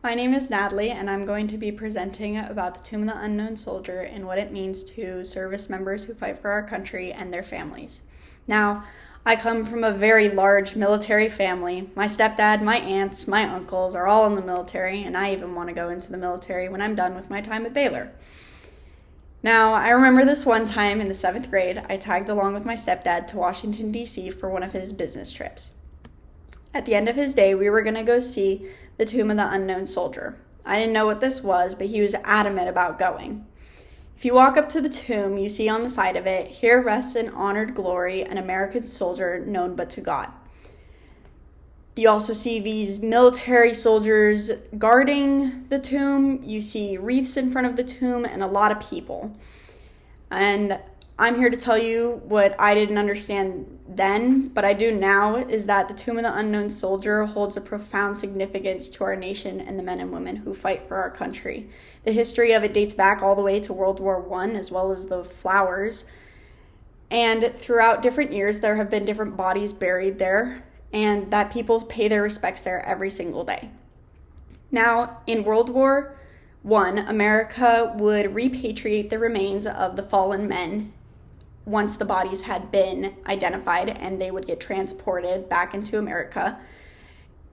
My name is Natalie, and I'm going to be presenting about the Tomb of the Unknown Soldier and what it means to service members who fight for our country and their families. Now, I come from a very large military family. My stepdad, my aunts, my uncles are all in the military, and I even want to go into the military when I'm done with my time at Baylor. Now, I remember this one time in the 7th grade, I tagged along with my stepdad to Washington, D.C. for one of his business trips. At the end of his day, we were going to go see the Tomb of the Unknown Soldier. I didn't know what this was, but he was adamant about going. If you walk up to the tomb, you see on the side of it, "Here rests in honored glory an American soldier known but to God." You also see these military soldiers guarding the tomb. You see wreaths in front of the tomb and a lot of people. And I'm here to tell you what I didn't understand then, but I do now, is that the Tomb of the Unknown Soldier holds a profound significance to our nation and the men and women who fight for our country. The history of it dates back all the way to World War I, as well as the flowers. And throughout different years, there have been different bodies buried there, and that people pay their respects there every single day. Now, in World War I, America would repatriate the remains of the fallen men once the bodies had been identified, and they would get transported back into America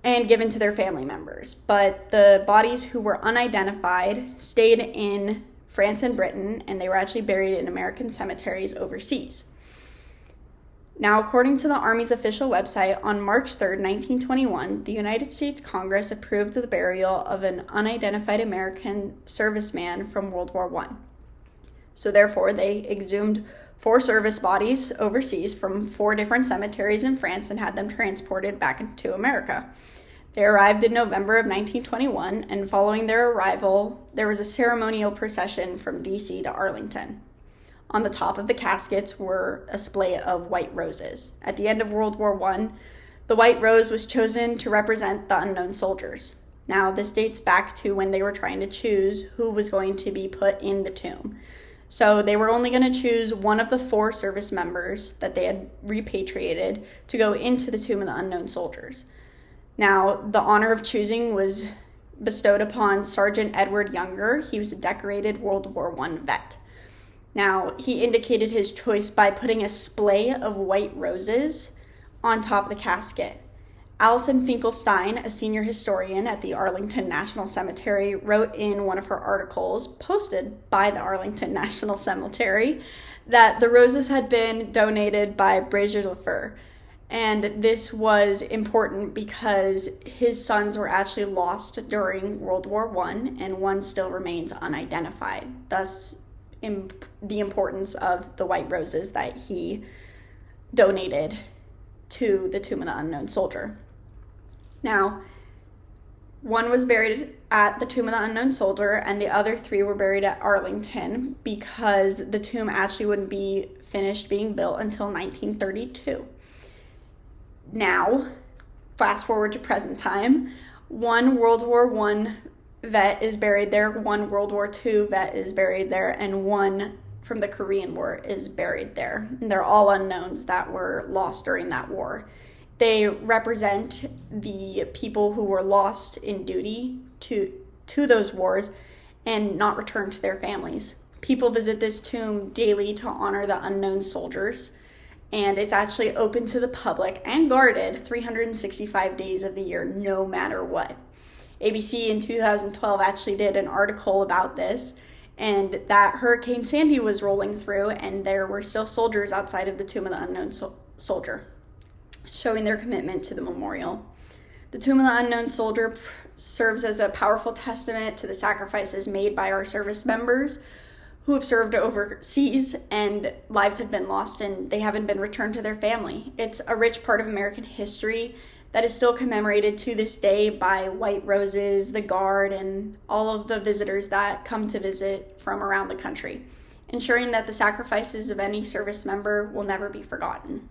and given to their family members. But the bodies who were unidentified stayed in France and Britain, and they were actually buried in American cemeteries overseas. Now, according to the Army's official website, on March 3rd, 1921, the United States Congress approved the burial of an unidentified American serviceman from World War I. So therefore, they exhumed 4 service bodies overseas from 4 different cemeteries in France and had them transported back into America. They arrived in November of 1921, and following their arrival, there was a ceremonial procession from D.C. to Arlington. On the top of the caskets were a splay of white roses. At the end of World War I, the white rose was chosen to represent the unknown soldiers. Now, this dates back to when they were trying to choose who was going to be put in the tomb. So they were only going to choose one of the 4 service members that they had repatriated to go into the Tomb of the Unknown Soldiers. Now, the honor of choosing was bestowed upon Sergeant Edward Younger. He was a decorated World War I vet. Now, he indicated his choice by putting a splay of white roses on top of the casket. Allison Finkelstein, a senior historian at the Arlington National Cemetery, wrote in one of her articles posted by the Arlington National Cemetery that the roses had been donated by Brazier Lafleur. And this was important because his sons were actually lost during World War I, and one still remains unidentified. Thus, the importance of the white roses that he donated to the Tomb of the Unknown Soldier. Now, one was buried at the Tomb of the Unknown Soldier, and the other 3 were buried at Arlington because the tomb actually wouldn't be finished being built until 1932. Now, fast forward to present time, 1 World War I vet is buried there, 1 World War II vet is buried there, and 1 from the Korean War is buried there. And they're all unknowns that were lost during that war. They represent the people who were lost in duty to those wars and not returned to their families. People visit this tomb daily to honor the unknown soldiers, and it's actually open to the public and guarded 365 days of the year, no matter what. ABC in 2012 actually did an article about this, and that Hurricane Sandy was rolling through, and there were still soldiers outside of the Tomb of the Unknown Soldier, showing their commitment to the memorial. The Tomb of the Unknown Soldier serves as a powerful testament to the sacrifices made by our service members who have served overseas, and lives have been lost and they haven't been returned to their family. It's a rich part of American history that is still commemorated to this day by white roses, the Guard, and all of the visitors that come to visit from around the country, ensuring that the sacrifices of any service member will never be forgotten.